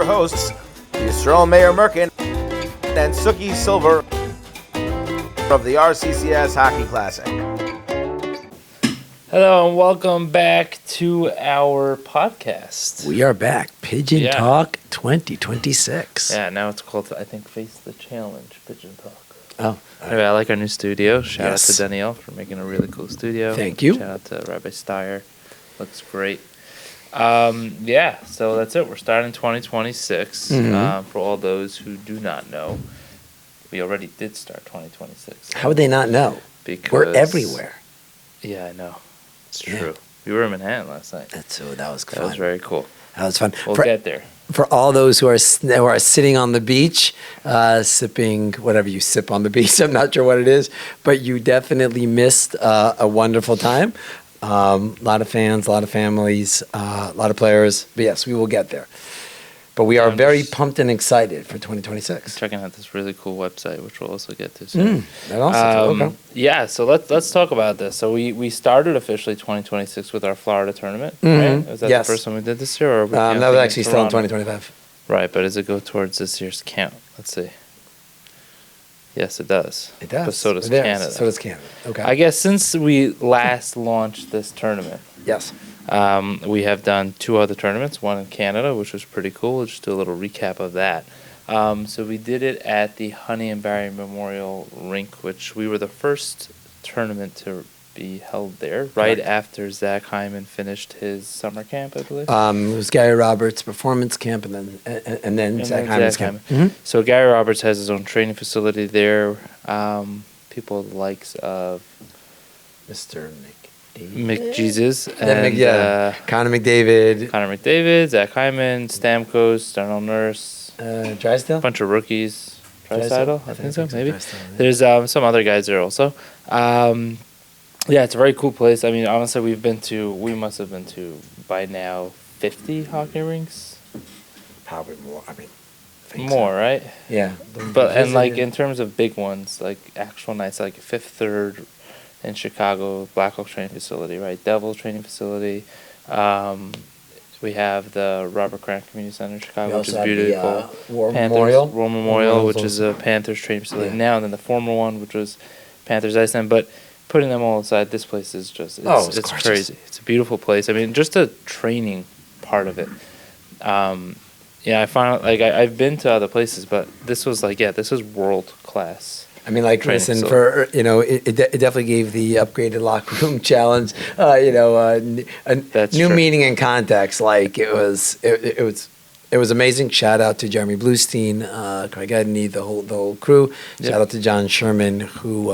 your hosts, Yisroel Mayer Merkin and Suki Silver of the RCCS Hockey Classic. Hello and welcome back to our podcast. We are back. Pigeon Talk 2026. Yeah, now it's called, I think, Face the Challenge, Pigeon Talk. Oh. Anyway, I like our new studio. Shout out to Danielle for making a really cool studio. Thank you. Shout out to Rabbi Steyer. Looks great. So that's it. We're starting 2026. For all those who do not know, we already did start 2026. How would they not know? Because we're everywhere. Yeah, I know. It's true. We were in Manhattan last night. That was fun. That was very cool. That was fun. We'll get there. For all those who are sitting on the beach, sipping whatever you sip on the beach, I'm not sure what it is, but you definitely missed a wonderful time. A lot of fans, a lot of families, a lot of players. But yes, we will get there. But we are very pumped and excited for 2026. Checking out this really cool website, which we'll also get to soon. Okay. Yeah, so let's talk about this. So we started officially 2026 with our Florida tournament, right? Was that the first one we did this year? Or that was actually still in 2025. Right, but does it go towards this year's count? Let's see. Yes, it does. It does. But so does Canada. So does Canada. Okay. I guess since we last launched this tournament, yes, we have done 2 other tournaments, one in Canada, which was pretty cool. We'll just do a little recap of that. So we did it at the Honey and Barry Memorial Rink, which we were the first tournament to be held there, right after Zach Hyman finished his summer camp, I believe. It was Gary Roberts' performance camp, and then Zach Hyman's camp. Mm-hmm. So Gary Roberts has his own training facility there. People the likes of Mr. McJesus and Connor McDavid, Zach Hyman, Stamkos, Darnell Nurse, Drysdale, a bunch of rookies. Drysdale, I think so, maybe. There's some other guys there also. It's a very cool place. I mean, honestly, we must have been to by now 50 hockey rinks. Probably more. I mean, more, right? Yeah. But in terms of big ones, like actual nights, like Fifth Third in Chicago, Blackhawks training facility, right? Devils training facility. We have the Robert Grant Community Center in Chicago, which is beautiful. War Memorial, which is a Panthers training facility now, and then the former one, which was Panthers Iceland. But putting them all aside, this place is just it's crazy. It's a beautiful place. I mean, just the training part of it. I found I've been to other places, but this was this is world class. I mean, listen, for it definitely gave the upgraded locker room challenge, new meaning and context. Like it was amazing. Shout out to Jeremy Bluestein, Craig Edney, the whole crew. Shout out to John Sherman, who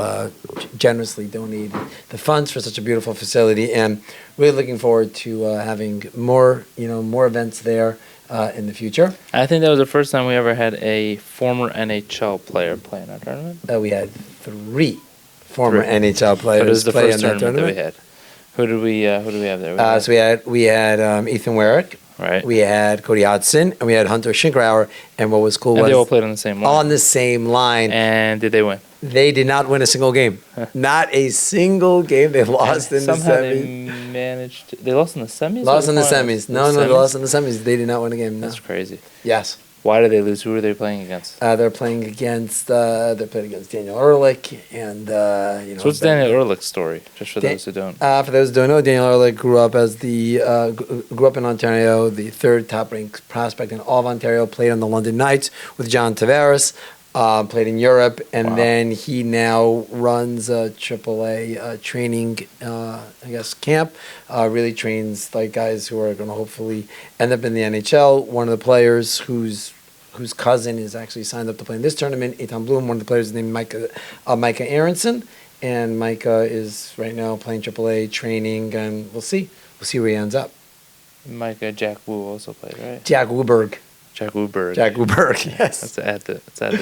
generously donated the funds for such a beautiful facility, and really looking forward to having more events there in the future. I think that was the first time we ever had a former NHL player play in our tournament. We had 3 former NHL players. But it was the play first in that tournament that we had. Who did we have there? We had Ethan Werrick. Right. We had Cody Hodgson, and we had Hunter Schinkrauer. And what was cool was they all played on the same line. On the same line. And did they win? They did not win a single game. Not a single game. They lost in the semis. They lost in the semis? Lost in the semis. No, they lost in the semis. They did not win a game. No. That's crazy. Yes. Why did they lose? Who were they playing against? They're playing against Daniel Ehrlich and So what's Daniel Ehrlich's story? Just for those who don't. For those who don't know, Daniel Ehrlich grew up in Ontario, the 3rd top-ranked prospect in all of Ontario. Played on the London Knights with John Tavares. Played in Europe, and then he now runs a AAA training, camp. Really trains guys who are going to hopefully end up in the NHL. One of the players whose cousin is actually signed up to play in this tournament, Eitan Bloom. One of the players is named Micah Aronson, and Micah is right now playing AAA training, and we'll see where he ends up. Micah Jack Wu also played, right? Jack Wooberg, yes. Let's add the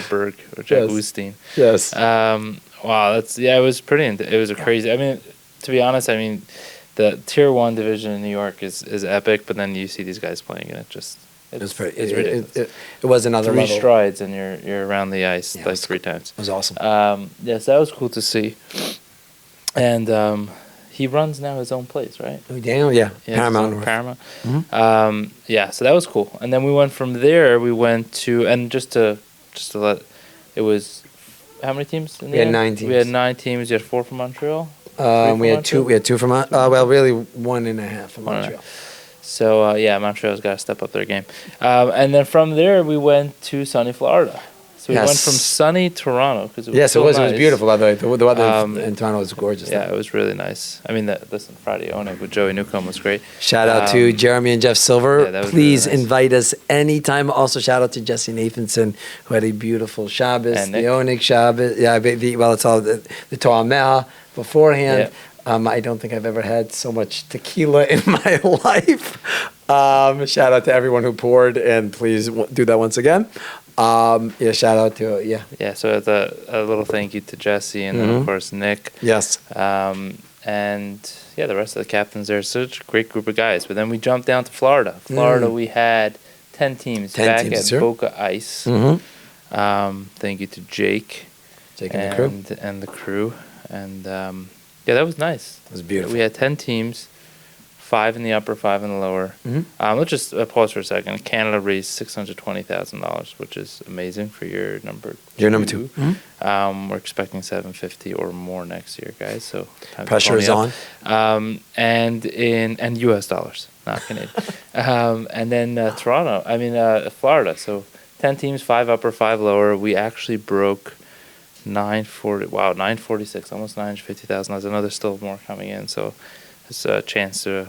Berg or Jack Woostein. Yes. Wow, it was pretty. It was crazy. I mean, to be honest, the Tier 1 division in New York is epic, but then you see these guys playing, and it's ridiculous. It was another 3 level. strides, and you're around the ice 3 times. It was awesome. Yes, that was cool to see. And he runs now his own place, right? Oh, Daniel, yeah. He has his Paramount own North. Paramount. Mhm. Yeah, so that was cool. And then we went from there. We went to, and just to let, it was how many teams? In the We had end? 9 teams. We had 9 teams. You had 4 from Montreal. We had two. We had 2 from. Well, really 1.5 from One and a Montreal. So yeah, Montreal's got to step up their game. And then from there we went to sunny Florida. So we went Yes. from sunny Toronto because it was Yes, so it was. It nice. was beautiful, by the way. The weather Um, in Toronto was gorgeous. Yeah, it was really nice. I mean, listen, Friday Onig with Joey Newcomb was great. Shout out to Jeremy and Jeff Silver. yeah, that was Please really nice. invite us anytime. Also, shout out to Jesse Nathanson, who had a beautiful Shabbos, And the Nick. Onik Shabbos. Yeah, well, it's all the Torah Mea beforehand. I don't think I've ever had so much tequila in my life. Shout out to everyone who poured, and please do that once again. Yeah, shout out to Yeah, so it's a little thank you to Jesse and then, of course, Nick. yes. And yeah, the rest of the captains there. Such a great group of guys. But then we jumped down to Florida. Florida, we had 10 teams 10 back teams, at sir. Boca Ice. Mm-hmm. Thank you to Jake Jake and the crew. and the crew. And yeah, that was nice. It was beautiful. We had 10 teams, 5 in the upper, 5 in the lower. Mhm. Let's just pause for a second. Canada raised $620,000, which is amazing for your number. You're number 2. We're expecting 750 or more next year, guys. So time to Pressure is pony on. up. And U.S. dollars, not Canadian. And then Florida. So 10 teams, 5 upper, 5 lower. We actually broke 946, almost $950,000. I know there's still more coming in, so it's a chance to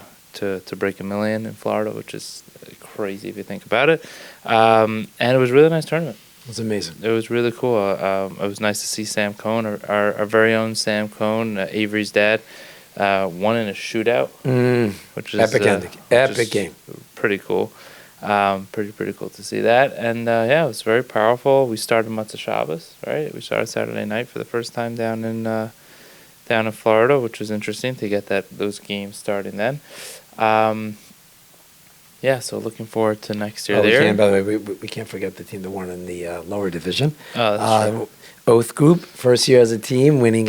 break $1 million in Florida, which is crazy if you think about it. And it was a really nice tournament. It was amazing. It was really cool. It was nice to see Sam Cohn, our very own Sam Cohn, Avery's dad, won in a shootout, which is Epic ending. Epic game. Pretty cool. Pretty cool to see that. And yeah, it was very powerful. We started Matzah Shabbos, right? We started Saturday night for the first time down in Florida, which was interesting to get those games starting then. Yeah, so looking forward to next year there. By the way, we can't forget the team that won in the lower division. Oh, that's right. Oath Group, first year as a team, winning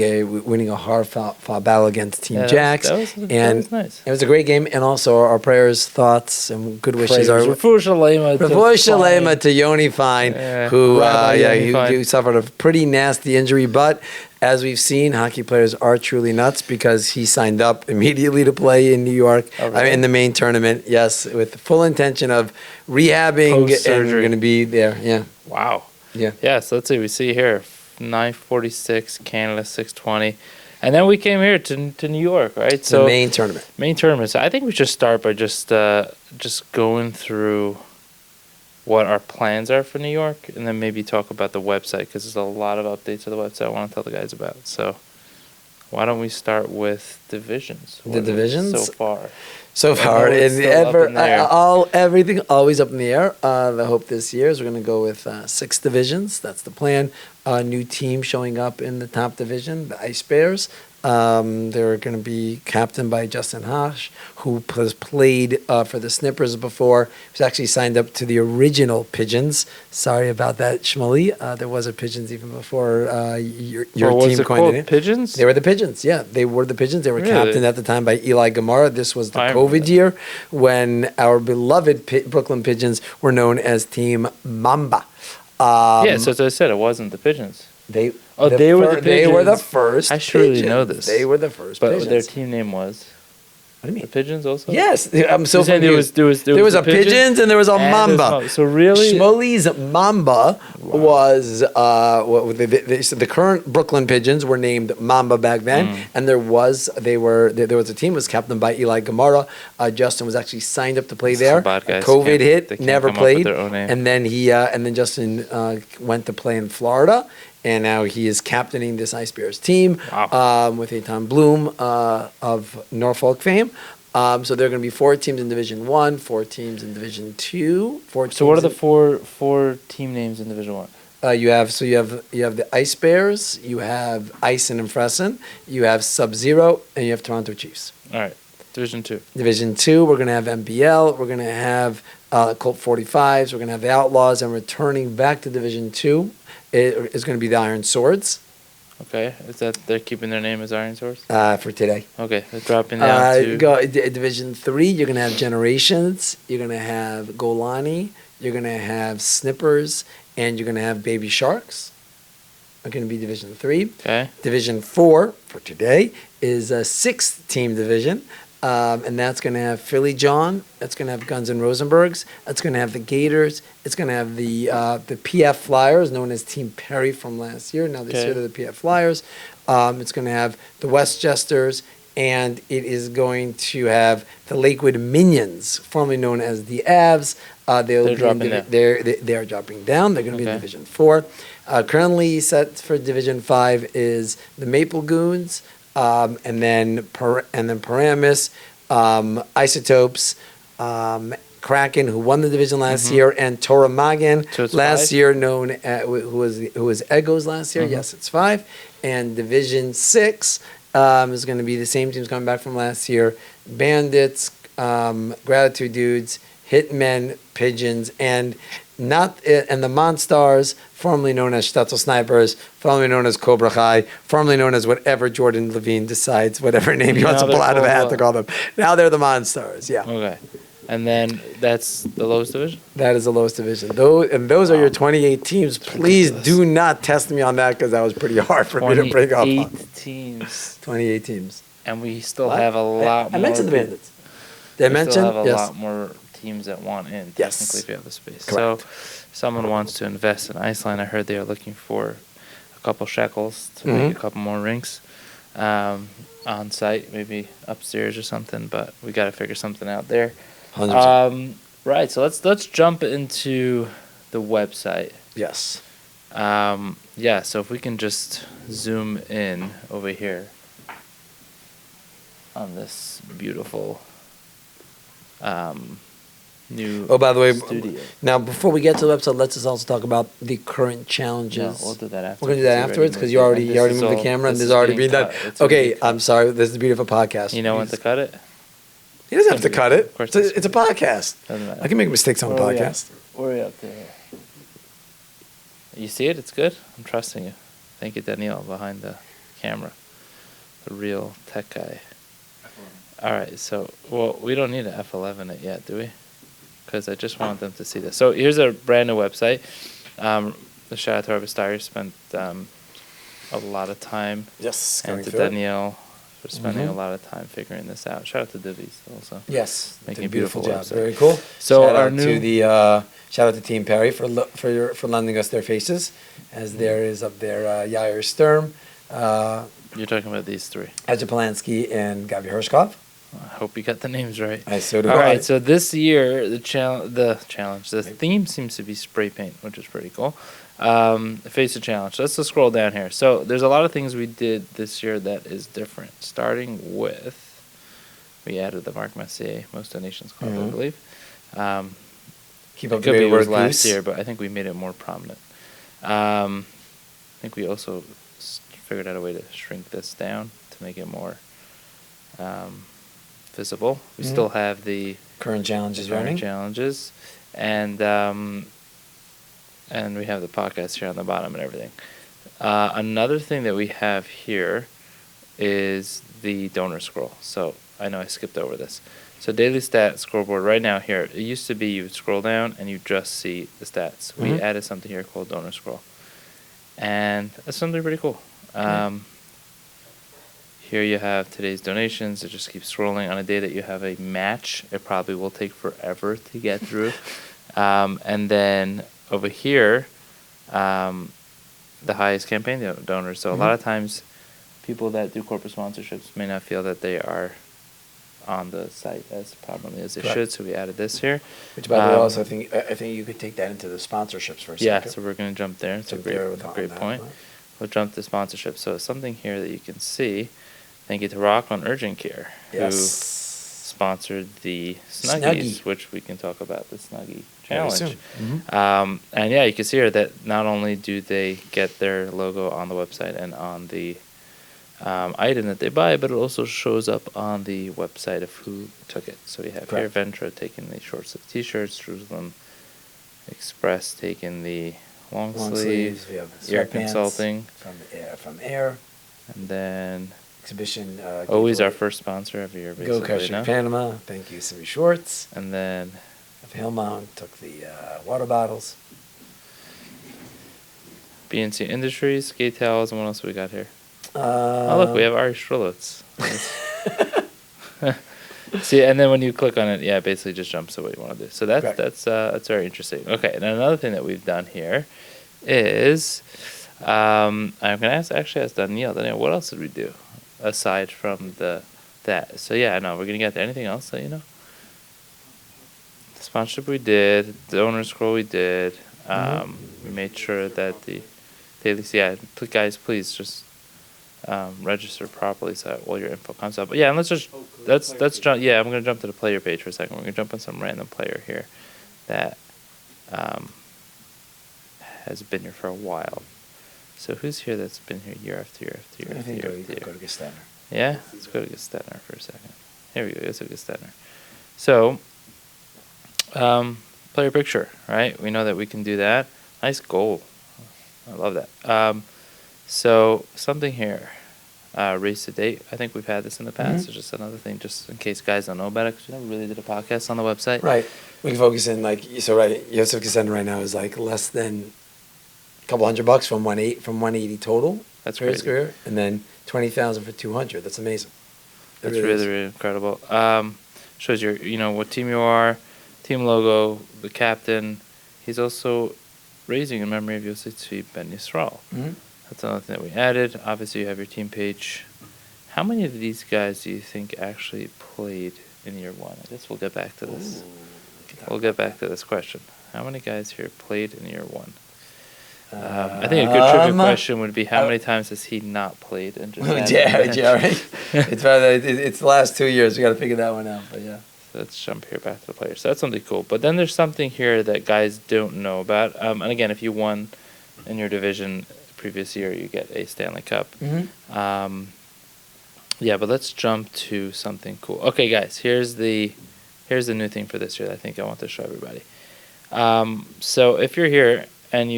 a hard-fought battle against Team Jacks. That was nice. It was a great game, and also our prayers, thoughts, and good wishes are Refuah Shalema to Yoni Fine, who who suffered a pretty nasty injury. But as we've seen, hockey players are truly nuts because he signed up immediately to play in New York in the main tournament. Yes, with the full intention of rehabbing and going to be there. Yeah. Wow. Yeah. Yeah. So let's see. We see here 946, Canada 620. And then we came here to New York, right? So the main tournament. Main tournament. So I think we should start by just going through what our plans are for New York, and then maybe talk about the website, because there's a lot of updates to the website I want to tell the guys about. So why don't we start with divisions? The divisions? So far. So far, everything always up in the air. The hope this year is we're going to go with 6 divisions. That's the plan. A new team showing up in the top division, the Ice Bears. They're going to be captained by Justin Hash, who has played for the Snippers before. He's actually signed up to the original Pigeons. Sorry about that, Shmuley. There was a Pigeons even before your team coined it. Pigeons? They were the Pigeons, yeah. They were the Pigeons. They were Really? captained at the time by Eli Gamara. This was the COVID year when our beloved Brooklyn Pigeons were known as Team Mamba. Yeah, so as I said, it wasn't the Pigeons. They were the Pigeons. They were the first. I surely Pigeons. know this. They were the first. But Pigeons. their team name was? What do you mean? The Pigeons also? Yes, I'm so You're saying confused. there was a Pigeons and there was a Mamba. So really? Shmuley's Mamba was the current Brooklyn Pigeons were named Mamba back then, and there was a team was captained by Eli Gamara. Justin was actually signed up to play there. COVID hit, never played, and then Justin went to play in Florida. And now he is captaining this Ice Bears team with Eitan Bloom of Norfolk fame. So there are going to be 4 teams in Division 1, 4 teams in Division 2. So what are the four team names in Division 1? You have the Ice Bears, you have Ison and Fresson, you have Sub-Zero, and you have Toronto Chiefs. All right. Division 2. Division 2, we're going to have MBL, we're going to have Colt 45s, we're going to have the Outlaws, and returning back to Division 2 is going to be the Iron Swords. Okay, is that they're keeping their name as Iron Source? For today. Okay, they're dropping down to Division 3, you're going to have Generations, you're going to have Golani, you're going to have Snippers, and you're going to have Baby Sharks. Are going to be Division 3. okay. Division 4 for today is a 6-team division, and that's going to have Philly John, that's going to have Guns N' Rosenbergs, that's going to have the Gators, it's going to have the PF Flyers, known as Team Perry from last year. Now this Okay. year they're the PF Flyers. It's going to have the Westchesters, and it is going to have the Lakewood Minions, formerly known as the Avs. They're dropping down. They are dropping down. They're going to be in Okay. Division 4. Currently set for Division 5 is the Maple Goons, and then Paramus, Isotopes, Kraken, who won the division last year, and Toramagan, So it's last 5? year known who was Egos last year. Yes, it's 5. And Division 6 is going to be the same teams coming back from last year: Bandits, Gratitude Dudes, Hitmen, Pigeons, and the Monstars, formerly known as Stetzel Snipers, formerly known as Cobra Kai, formerly known as whatever Jordan Levine decides, whatever name he wants Now to pull they're out of a hat called to call them. Now they're the Monstars. Yeah, Okay, and then that's the lowest division. that is the lowest division. Those are your 28 teams. Please ridiculous. do not test me on that because that was pretty hard for me to bring up. 28 teams, 28 teams. and we still have a lot. I mentioned the more Bandits. Did I We mention? still have a Yes. lot more teams that want in, Yes. technically, if you have the space. Correct. So, someone wants to invest in Iceland. I heard they are looking for a couple shekels to make a couple more rinks on site, maybe upstairs or something. But we got to figure something out there. 100%. Right. So let's jump into the website. Yes. Yeah. So if we can just zoom in over here on this beautiful new Oh, by the way, studio. now before we get to the website, let's just also talk about the current No, challenges. we'll do that after. We're gonna do that afterwards because you already moved the camera and this has already been done. Okay, I'm sorry. This is a beautiful podcast. You know when to cut it? He doesn't have to cut it. Of course It's a podcast. Doesn't matter. I can make mistakes on a Where are we at? podcast. Where are we up there? You see it? It's good. I'm trusting you. Thank you, Danielle, behind the camera, the real tech guy. All right. So, well, we don't need an F11 it yet, do we? Because I just want them to see this. So here's a brand new website. The shout out to our Vestari spent a lot of time, Yes. and to Danielle for spending a lot of time figuring this out. Shout out to Divi's also. Yes. Making did a beautiful beautiful job. website. Very cool. So shout our out new to the shout out to Team Perry for lending us their faces, as there is up there Yair Sturm, you're talking about these three. Edja Polanski, and Gabi Hershkov. I hope you got the names right. So do All I. right, so this year the theme seems to be spray paint, which is pretty cool. Face the challenge. Let's just scroll down here. So there's a lot of things we did this year that is different. Starting with, we added the Marc Messier Most Donations Club, I believe. Keep up It the could be great it work, was last Goose. year, but I think we made it more prominent. I think we also figured out a way to shrink this down to make it more visible. We still have the Current challenges current running. challenges, and we have the podcast here on the bottom and everything. Another thing that we have here is the donor scroll. So I know I skipped over this. So daily stat scoreboard right now here. It used to be you would scroll down and you just see the stats. We added something here called donor scroll, and that's something pretty cool. Here you have today's donations. It just keeps scrolling. On a day that you have a match, it probably will take forever to get through. And then over here, the highest campaign donors. So a lot of times, people that do corporate sponsorships may not feel that they are on the site as prominently as they Correct. should. So we added this here. Which, by the way, also I think you could take that into the sponsorships for a Yeah, second. so we're going to jump there. It's a Jump great, there with on great that, point. right. We'll jump to sponsorship. So something here that you can see. Thank you to Rock on Urgent Care, who Yes. sponsored the Snuggies, Snuggie. which we can talk about the Snuggie Very challenge. soon. And yeah, you can see here that not only do they get their logo on the website and on the item that they buy, but it also shows up on the website of who took it. So we have here Correct. Ventra taking the short sleeve T-shirts, Jerusalem Express taking the long Long sleeve, sleeves. We have Air sweatpants Consulting, from Air. and then Exhibition. always our first sponsor every year, Go basically. Kosher Panama. Thank you, Simi Schwartz. And then Of Hillmount took the water bottles. BNC Industries, skate towels, and what else we got here? Oh, look, we have Ari Strolitz. See, and then when you click on it, yeah, it basically just jumps to what you want to do. So that's very interesting. Okay, and another thing that we've done here is I'm gonna ask Danielle. Danielle, what else did we do aside from that? So yeah, no, we're gonna get to anything else that you know. The sponsorship we did, the owner scroll we did. We made sure that the daily. Yeah, guys, please just register properly so that all your info comes up. But yeah, and let's jump. Yeah, I'm gonna jump to the player page for a second. We're gonna jump on some random player here that has been here for a while. So who's here that's been here year after year after year after year after year? Go to Gestetner. Yeah, let's go to Gestetner for a second. Here we go. Let's go to Gestetner. So, player picture, right? We know that we can do that. Nice goal. I love that. So something here. Race to date. I think we've had this in the past. So just another thing, just in case guys don't know about it, because we never really did a podcast on the website. Right. We can focus in Yosef Gestetner right now is like less than a couple $100 from 180 total. That's for his crazy. career, and then 20,000 for 200. That's amazing. That's really incredible. Shows your, what team you are, team logo, the captain. He's also raising in memory of Yosef Tzvi Ben Yisroel. That's another thing that we added. Obviously, you have your team page. How many of these guys do you think actually played in year one? I guess we'll get back to this. We'll get back to this question. How many guys here played in year one? I think a good trivia question would be how many times has he not played? And just right. It's the last 2 years. We got to figure that one out. But yeah. So let's jump here back to the players. So that's something cool. But then there's something here that guys don't know about. And again, if you won in your division previous year, you get a Stanley Cup. Yeah, but let's jump to something cool. Okay, guys, here's the new thing for this year that I think I want to show everybody. So if you're here and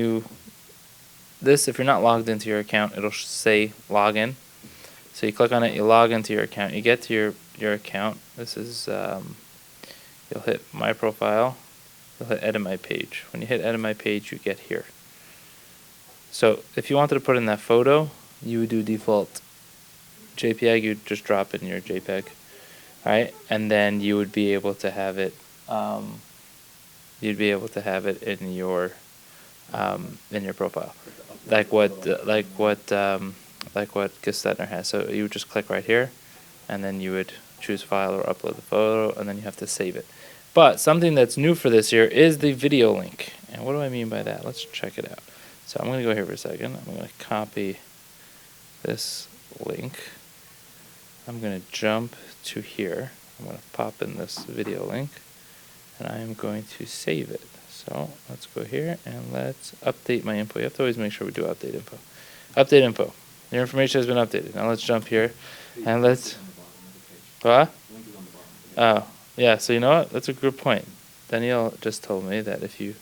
if you're not logged into your account, it'll say login. So you click on it, you log into your account, you get to your account. This is you'll hit my profile, you'll hit edit my page. When you hit edit my page, you get here. So if you wanted to put in that photo, you would do default JPEG. You'd just drop in your JPEG, right? And then you would be able to have it. You'd be able to have it in your profile, like what Gestetner has. So you would just click right here, and then you would choose file or upload the photo, and then you have to save it. But something that's new for this year is the video link. And what do I mean by that? Let's check it out. So I'm going to go here for a second. I'm going to copy this link. I'm going to jump to here. I'm going to pop in this video link, and I am going to save it. So let's go here and let's update my info. You have to always make sure we do update info. Update info. Your information has been updated. Now let's jump here and let's. What? Oh, yeah. So you know what? That's a good point. Danielle just told me that if you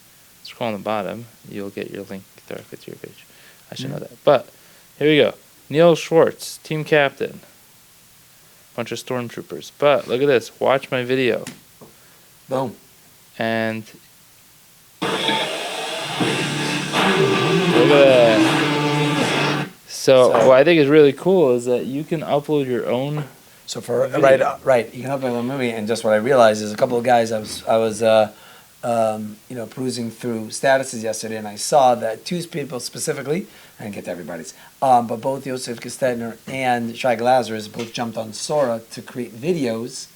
scroll on the bottom, you'll get your link directly to your page. I should know that. But here we go. Neil Schwartz, team captain. Bunch of stormtroopers. But look at this. Watch my video. Boom. And look at that. So what I think is really cool is that you can upload your own. So for right, you can upload a movie, and just what I realized is a couple of guys I was perusing through statuses yesterday, and I saw that two people specifically, I didn't get to everybody's, but both Yosef Gestetner and Shai Lazarus both jumped on Sora to create videos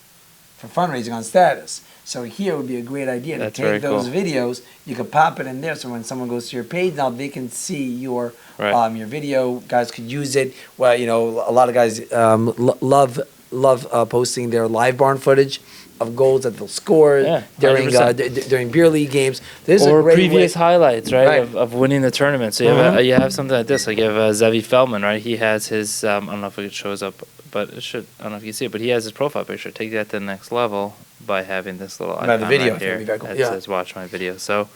for fundraising on status. So here would be a great idea to take those videos. You could pop it in there, so when someone goes to your page now, they can see your video. Guys could use it. Well, a lot of guys love posting their live barn footage of goals that they'll score during beer league games. Or previous highlights, right? Of winning the tournament. So you have something like this. Like you have Zevi Feldman, right? He has his I don't know if it shows up, but it should. I don't know if you can see it, but he has his profile picture. Take that to the next level by having this little icon right here that says "Watch my video." So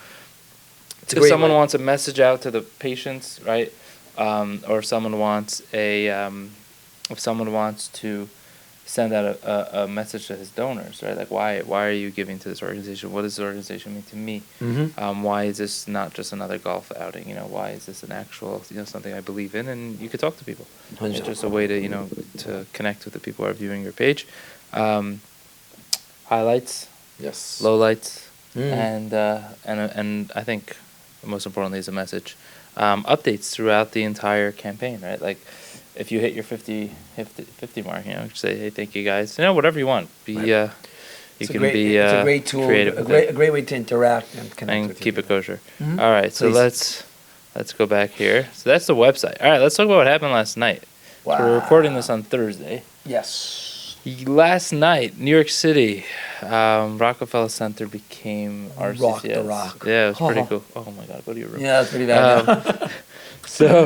if someone wants a message out to the patients, right, or someone wants if someone wants to send out a message to his donors, right? Like, why are you giving to this organization? What does this organization mean to me? Why is this not just another golf outing? Why is this an actual, something I believe in? And you could talk to people. It's just a way to, to connect with the people who are viewing your page. Highlights, Yes. lowlights, and I think most importantly is a message. Updates throughout the entire campaign, right? Like, if you hit your 50 mark, say, hey, thank you guys. Whatever you want. It's a great tool, creative a great way to interact and connect and with keep you. it kosher. All right, so Please. let's go back here. So that's the website. All right, let's talk about what happened last night. Wow. So we're recording this on Thursday. Yes. Last night, New York City, Rockefeller Center became RCCS. Rock the rock. Yeah, it was pretty cool. Oh my God, go to your room. Yeah, that's pretty bad. So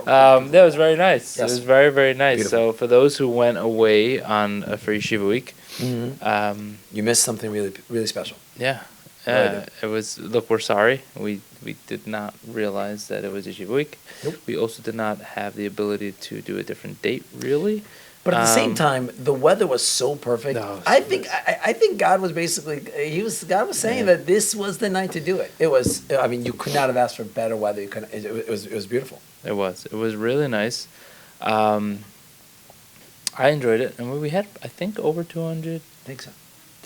that was very nice. Yes. It was very, very nice. Beautiful. So for those who went away for Yeshiva Week, You missed something really, really special. yeah, Right. it was. Look, we're sorry. We did not realize that it was Yeshiva Week. Nope. We also did not have the ability to do a different date, really. But at the same time, the weather was so perfect. No, it was I think God was basically God was saying that this was the night to do it. It was. I mean, you could not have asked for better weather. You could. It was beautiful. It was. It was really nice. I enjoyed it, and we had, I think, over 200. I think so.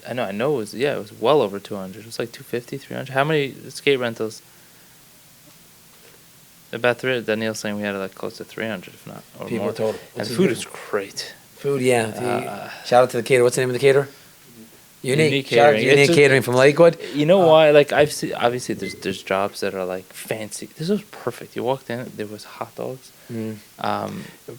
I know it was. Yeah, it was well over 200. It was like 250, 300. How many skate rentals? About 300. Daniel's saying we had like close to 300, if not or People more. total. And food is great. Food, yeah. Shout out to the caterer. What's the name of the caterer? Unique. Shout out to Catering. Unique It's just- Catering from Lakewood. You know why? Like, I've seen, obviously there's jobs that are like fancy. This was perfect. You walked in, there was hot dogs,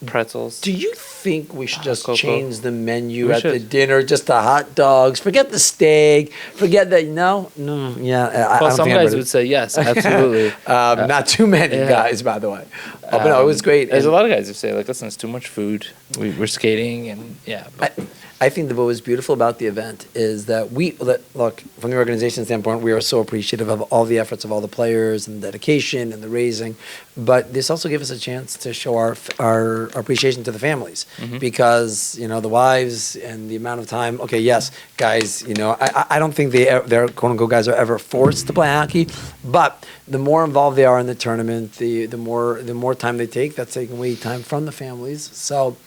pretzels. Do you think we should just Cocoa. change the menu We at the should. dinner? Just the hot dogs. Forget the steak. Forget that. No. Yeah. I Well, don't some think I'm guys ready. would say yes, absolutely. Not too many yeah. guys, by the way. But no, it was great. There's And a lot of guys who say like, listen, it's too much food. We're skating and yeah. But I think that what was beautiful about the event is that look, from the organization standpoint, we are so appreciative of all the efforts of all the players and the dedication and the raising. But this also gave us a chance to show our appreciation to the families because, the wives and the amount of time. Okay, yes, guys, I don't think their quote unquote guys are ever forced to play hockey, but the more involved they are in the tournament, the more time they take, that's taking away time from the families. So,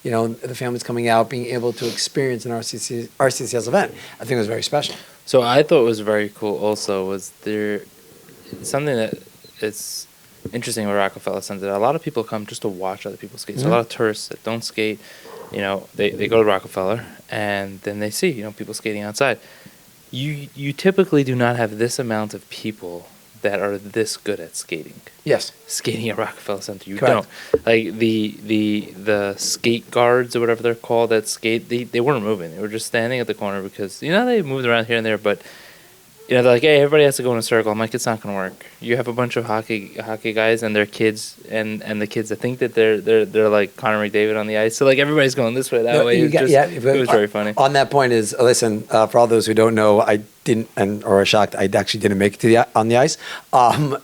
the families coming out, being able to experience an RCCS event, I think it was very special. so I thought was very cool also was there something that it's interesting with Rockefeller Center. A lot of people come just to watch other people skate. So a lot of tourists that don't skate, they go to Rockefeller and then they see, people skating outside. You typically do not have this amount of people that are this good at skating. Yes. Skating at Rockefeller Center, you Correct. don't. Like the skate guards or whatever they're called that skate, they weren't moving. They were just standing at the corner because they moved around here and there, but they're like, hey, everybody has to go in a circle. I'm like, it's not gonna work. You have a bunch of hockey guys and their kids and the kids that think that they're like Connor McDavid on the ice. So like everybody's going this way, that way. It was very funny. On that point is, listen, for all those who don't know, I didn't or are shocked, I actually didn't make it to on the ice.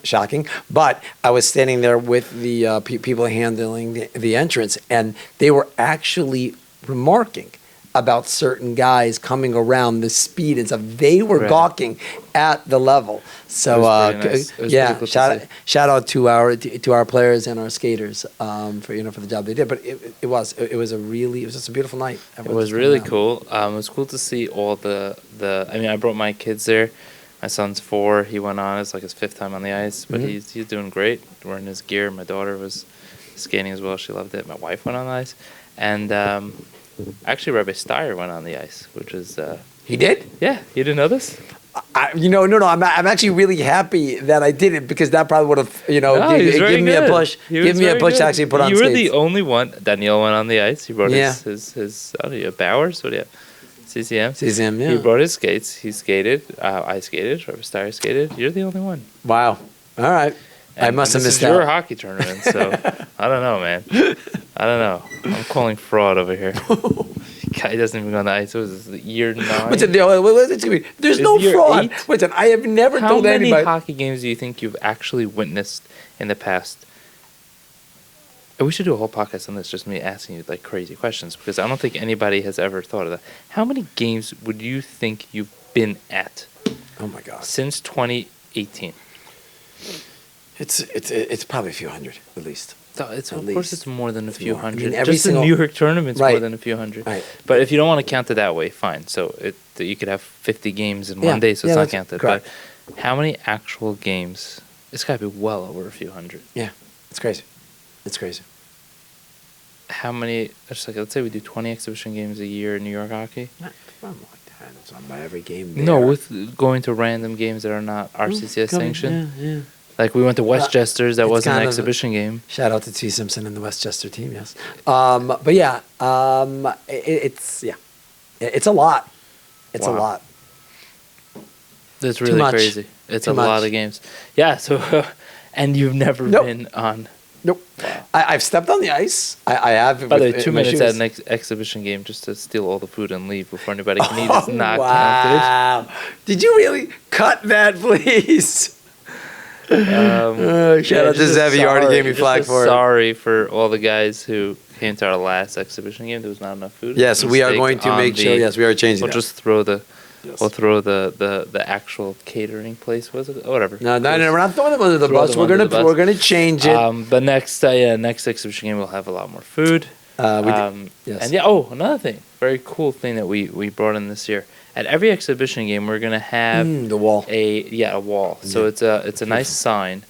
Shocking. But I was standing there with the people handling the entrance, and they were actually remarking about certain guys coming around the speed and stuff. They were Right. gawking at the level. So It was pretty nice. It was yeah, pretty cool to see. shout out to our players and our skaters for the job they did. But it was just a beautiful night. It was really cool. It was cool to see all the. I mean, I brought my kids there. My son's 4. He went on. It's like his 5th time on the ice, but he's doing great. Wearing his gear. My daughter was skating as well. She loved it. My wife went on the ice, and actually, Rabbi Steyer went on the ice, which is. He did? Yeah, you didn't know this? No. I'm actually really happy that I didn't because that probably would have, No, he was very given me a good. push. He was Give me a very push good. to actually put on You were skates. the only one. Daniel went on the ice. He brought Yeah. his Bowers. What do you have? CCM. CCM, yeah. He brought his skates. He skated. I skated. Rabbi Steyer skated. You're the only one. Wow. All right. I And must have this missed is your out. hockey tournament, so I don't know, man. I don't know. I'm calling fraud over here. guy doesn't even go on the ice. It was year 9. There's no year fraud. 8? Listen, I have never How told many anybody. hockey games do you think you've actually witnessed in the past? And we should do a whole podcast on this, just me asking you like crazy questions, because I don't think anybody has ever thought of that. How many games would you think you've been at Oh my God. since 2018? It's probably a few hundred at least. So it's, At of course, least. it's more than a It's few more. I mean, hundred. every Just single- the New York tournament's Right. more than a few hundred. Right. But if you don't want to count it that way, fine. So you could have 50 games in Yeah. one day, so Yeah, it's not that's counted. correct. But how many actual games? It's got to be well over a few hundred. Yeah, it's crazy. It's crazy. How many? Just like, let's say we do 20 exhibition games a year in New York hockey. Not like that. It's not by every game. No, there. with going to random games that are not RCCS Coming, sanctioned. Yeah. Like we went to Westchester's, that it's wasn't an kind of- exhibition game. Shout out to T. Simpson and the Westchester team. Yes. But yeah, it's a lot. It's a Wow. lot. That's really much. crazy. It's Too a lot much. of games. Yeah. So, and you've never Nope. been on. Nope. I've stepped on the ice. I have. By the with- way, 2 in my minutes shoes. at an exhibition game just to steal all the food and leave before anybody can eat is not counted. wow. Did you really cut that, please? Shout out to just a Zev. You already gave me just flag a for it. Sorry for all the guys who came to our last exhibition game. There was not enough food. Yes, we are Mistake going to on make sure. the- Yes, we are changing We'll that. just throw the. Yes. We'll throw the actual catering place. Was it? Oh, whatever. No, we're not throwing them under the Throw bus. them We're under gonna the bus. we're gonna change it. But next exhibition game we'll have a lot more food. We did. Yes. And yeah. Oh, another thing, very cool thing that we brought in this year. At every exhibition game, we're gonna have The wall. a wall. So Yeah. it's a nice sign,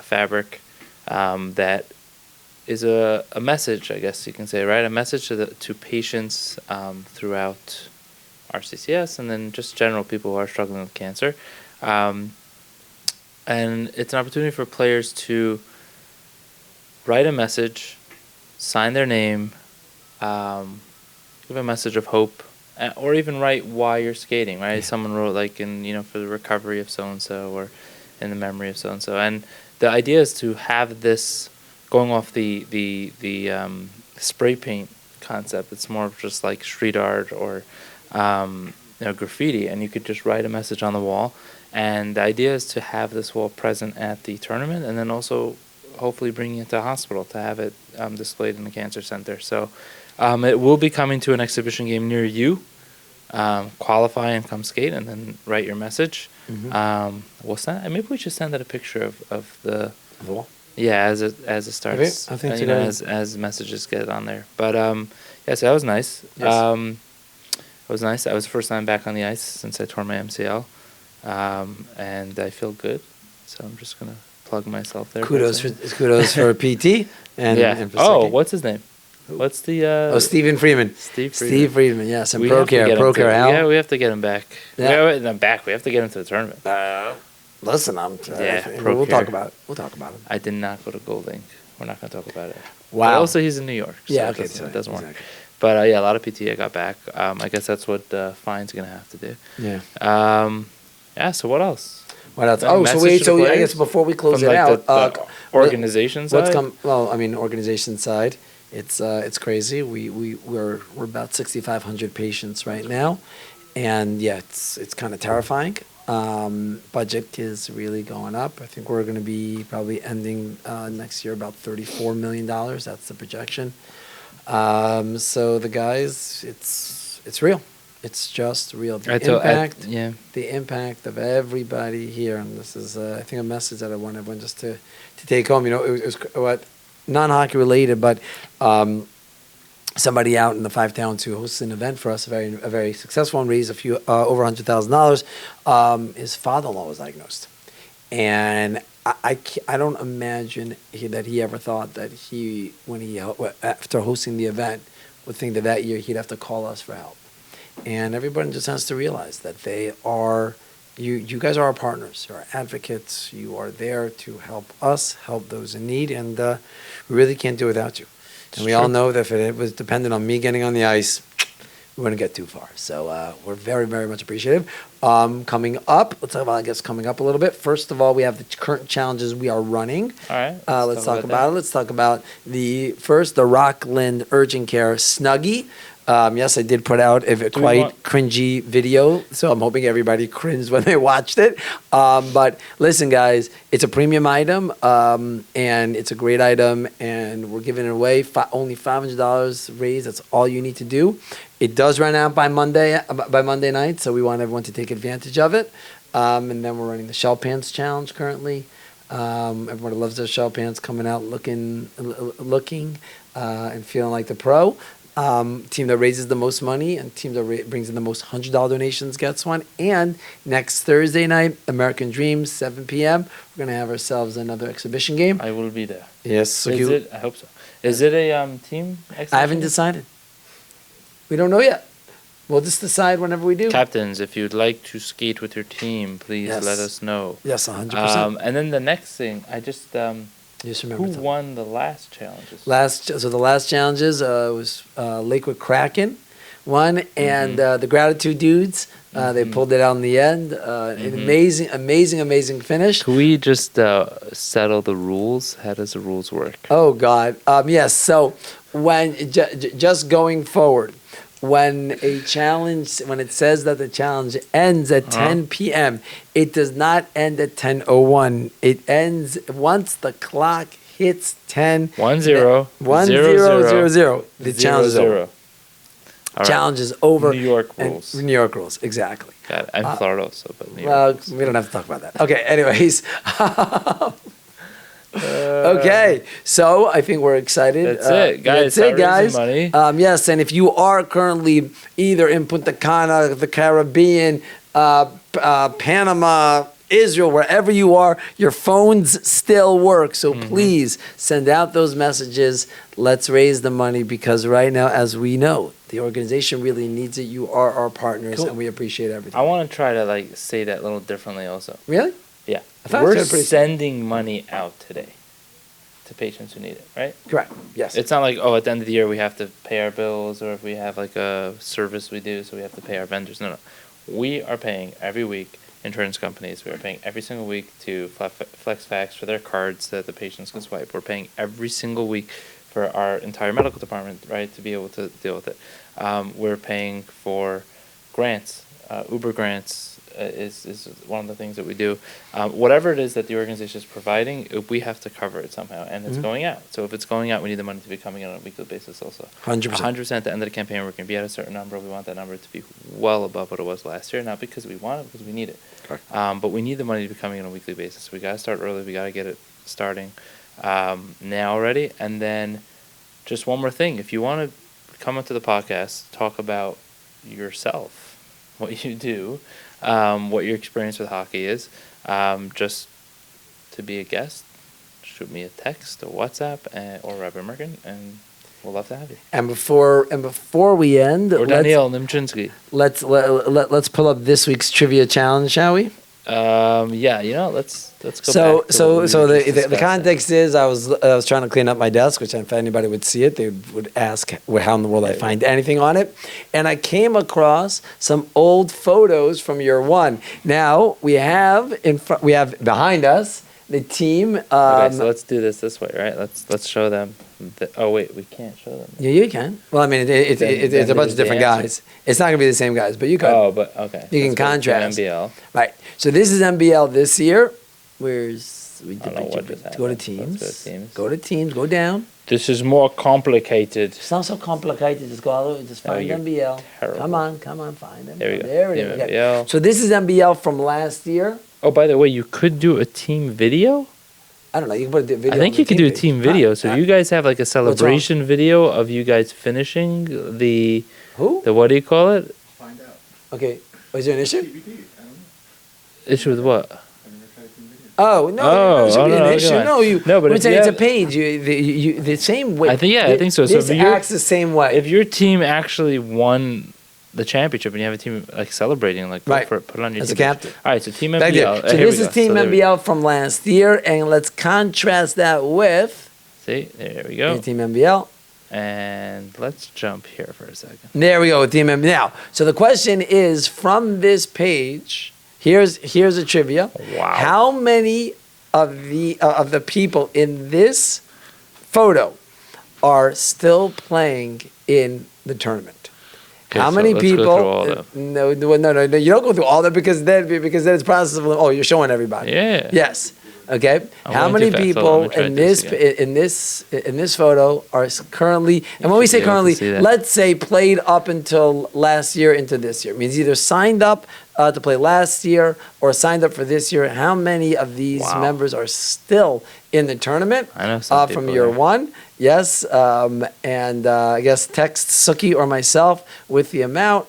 fabric, that is a message, I guess you can say, right? A message to patients throughout RCCS and then just general people who are struggling with cancer. And it's an opportunity for players to write a message, sign their name, give a message of hope, or even write why you're skating, right? Yeah. Someone wrote like for the recovery of so-and-so or in the memory of so-and-so. And the idea is to have this going off the spray paint concept. It's more of just like street art or graffiti, and you could just write a message on the wall. And the idea is to have this wall present at the tournament, and then also hopefully bringing it to a hospital to have it displayed in the cancer center. So it will be coming to an exhibition game near you. Qualify and come skate, and then write your message. We'll send. And maybe we should send out a picture of the. The wall. Yeah, as it starts. I think and, so, yeah. as messages get on there. But yeah, so that was nice. Yes. It was nice. That was the first time back on the ice since I tore my MCL, and I feel good. So I'm just gonna plug myself there. Kudos for PT and yeah. and for Oh, Suki. what's his name? What's the? Stephen Freeman. Steve Steve Freeman. Yes, and We have to get him ProCare. to- Al. Yeah, we have to get him back. Yeah. We have to get him to the tournament. Listen, Yeah, we'll ProCare. talk about it. We'll talk about it. I did not go to Gold Ink. We're not going to talk about it. Wow. But also, he's in New York. So Yeah, it okay, doesn't, it doesn't work. exactly. But yeah, a lot of PT I got back. I guess that's what Fine's going to have to do. Yeah. Yeah, so what else? What else? Any Oh, so message wait. to So the I players? guess before we close From it like out, the organization side? what's come? Well, I mean, organization side. It's crazy. We're about 6,500 patients right now, and yeah, it's kind of terrifying. Budget is really going up. I think we're going to be probably ending next year about $34 million. That's the projection. So the guys, it's real. It's just real. The impact of everybody here, and this is I think a message that I want everyone just to take home. It was what non-hockey related, but somebody out in the Five Towns who hosts an event for us, a very successful one, raised over $100,000. His father-in-law was diagnosed, and I don't imagine that he ever thought that after hosting the event would think that year he'd have to call us for help. And everybody just has to realize that they are, you guys are our partners, you're our advocates, you are there to help us, help those in need, and we really can't do without you. And we all know that if it was dependent on me getting on the ice, we wouldn't get too far. So we're very, very much appreciative. Coming up, let's talk about, I guess, coming up a little bit. First of all, we have the current challenges we are running. All right. Let's talk about it. Let's talk about the Rockland Urgent Care Snuggie. Yes, I did put out a quite cringy video, so I'm hoping everybody cringed when they watched it. But listen, guys, it's a premium item, and it's a great item, and we're giving it away. Only $500 raised. That's all you need to do. It does run out by Monday night, so we want everyone to take advantage of it. And then we're running the Shell Pants Challenge currently. Everybody loves their Shell Pants coming out looking and feeling like the pro. Team that raises the most money and team that brings in the most $100 donations gets one. And next Thursday night, American Dreams, 7 p.m., we're going to have ourselves another exhibition game. I will be there. Yes. So is it? I hope so. Is it a team exhibition? I haven't decided. We don't know yet. We'll just decide whenever we do. Captains, if you'd like to skate with your team, please let us know. Yes, 100%. And then the next thing, I just... Just remember who won the last challenges? So the last challenges was Lakewood Kraken won, and the Gratitude Dudes. They pulled it out in the end. An amazing finish. Can we just settle the rules? How does the rules work? Oh God, yes. So when just going forward, when it says that the challenge ends at 10 p.m., it does not end at 10:01. It ends once the clock hits 10. 1 0 1 0 0. The challenge is over. Right. Challenge is over. New York rules. New York rules, exactly. Got it. I'm Florida also, but New York rules. We don't have to talk about that. Okay, anyways. Okay, so I think we're excited. That's it, guys. That's it, guys. Money. Yes, and if you are currently either in Punta Cana, the Caribbean, Panama, Israel, wherever you are, your phones still work. So please send out those messages. Let's raise the money because right now, as we know, the organization really needs it. You are our partners, and we appreciate everything. I want to try to say that a little differently also. Really? Yeah. thought We're it was pretty- sending money out today to patients who need it, right? Correct. Yes. It's not like, oh, at the end of the year we have to pay our bills, or if we have like a service we do, so we have to pay our vendors. No. We are paying every week insurance companies. We are paying every single week to FlexFax for their cards that the patients can swipe. We're paying every single week for our entire medical department, right, to be able to deal with it. We're paying for grants. Uber grants is one of the things that we do. Whatever it is that the organization is providing, we have to cover it somehow, and it's going out. So if it's going out, we need the money to be coming in on a weekly basis also. 100%. 100% at the end of the campaign, we're going to be at a certain number. We want that number to be well above what it was last year, not because we want it, because we need it. But we need the money to be coming in on a weekly basis. We got to start early. We got to get it starting now already. And then just one more thing. If you want to come up to the podcast, talk about yourself, what you do, what your experience with hockey is, just to be a guest, shoot me a text, a WhatsApp, or Rabbi Merkin, and we'll love to have you. And before we end, Or Daniel Nimchinsky. let's pull up this week's trivia challenge, shall we? Yeah, let's go So back to what we were just the discussing. context is I was trying to clean up my desk, which if anybody would see it, they would ask how in the world I find anything on it, and I came across some old photos from year one. Now we have behind us the team. Okay, so let's do this way, right? Let's show them. Oh wait, we can't show them. Yeah, you can. Well, I mean, it's a bunch of different guys. It's not going to be the same guys, but you could. Oh, but okay. You can Let's go to contrast. NBL. Right. So this is NBL this year. We I don't know what just go to happened. teams. Let's go to teams. Go to teams. Go down. This is more complicated. It's not so complicated. Just go all the way. Just find you're NBL. terrible. Come on, find them. There we go. There it Team is. Okay. NBL. So this is NBL from last year. Oh, by the way, you could do a team video. I don't know. You can put a video. I think on the you could do a page. team video. So Right. you guys have like a celebration video of you guys finishing the Who? what do you call it? Find out. Okay. Was there an issue? DVD, I don't know. Issue with what? I've never tried team video. Oh no! Oh, it should be no, an no, issue. go on. No, you. No, but I'm if saying you it's a have- page. The same way. I think so. So This if you're- acts the same way. If your team actually won the championship and you have a team like celebrating, like go Right. for it, put it on your As a team. captain. All right, so team Back there. NBL. So Here this we is go. Team So there we go. NBL from last year, and let's contrast that with See, there we go. Team NBL. And let's jump here for a second. There we go, Team NBL. Now, so the question is from this page. Here's a trivia. Wow. How many of the people in this photo are still playing in the tournament? Okay, How so many let's people? go through all of them. No, you don't go through all that because then it's process of, oh, you're showing everybody. Yeah. Yes. Okay. I'm How going many too fast. Hold on, people let me try in this this photo are currently? And when we say should be able to currently, see that. let's say played up until last year into this year. It means either signed up to play last year or signed up for this year. How many of these Wow. members are still in the tournament? I know some From people year there. one. Yes. And I guess text Suki or myself with the amount.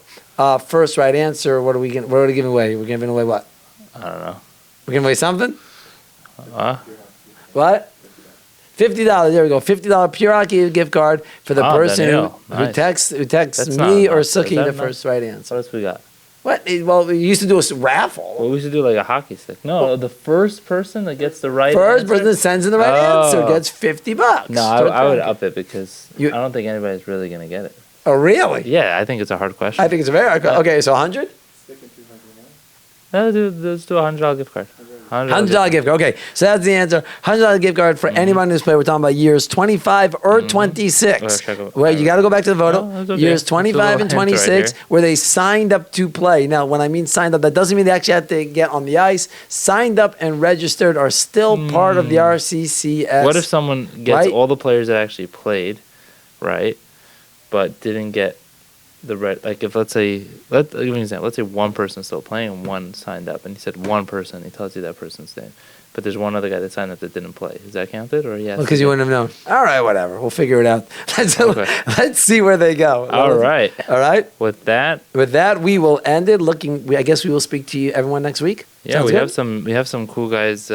First right answer. What are we giving away? We're giving away what? I don't know. We're giving away something. Uh, What? $50. There we go. $50 Pure Hockey gift card for the person Danielle. who Nice. texts That's me not or enough. Is Suki that the enough? first right answer. what else we got? What? Well, we used to do a raffle. Well, we should do like a hockey stick. No, the first person that gets the right First answer. person that sends in the right answer Oh. gets $50. No, I would up it because You- I don't think anybody's really gonna get it. Oh, really? Yeah, I think it's a hard question. I think it's a very okay. So 100. Let's do a $100 gift card. $100 gift card. Okay, so that's the answer. $100 gift card for anyone who's played. We're talking about years 25 or 26. Well, you got to go back to the photo. Oh, that's okay. Years It's a 25 little and hint right 26, here. where they signed up to play. Now, when I mean signed up, that doesn't mean they actually have to get on the ice. Signed up and registered are still part of the RCCS. What if someone gets Right? all the players that actually played, right, but didn't get the right? Like if I'll give you an example. Let's say one person's still playing and one signed up, and he said one person. He tells you that person's name, but there's one other guy that signed up that didn't play. Is that counted or yes? Because you wouldn't have known. All right, whatever. We'll figure it out. Okay. Let's see where they go. All right. All right. With that, With that, we will end it. I guess we will speak to you, everyone, next week. yeah, Sounds we good? have some cool guys,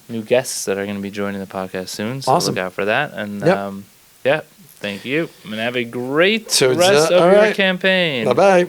new guests that are going to be joining the podcast soon. So Awesome. look out for that. And Yep. yeah, thank you, and have a great So, rest of all your right. campaign. Bye-bye.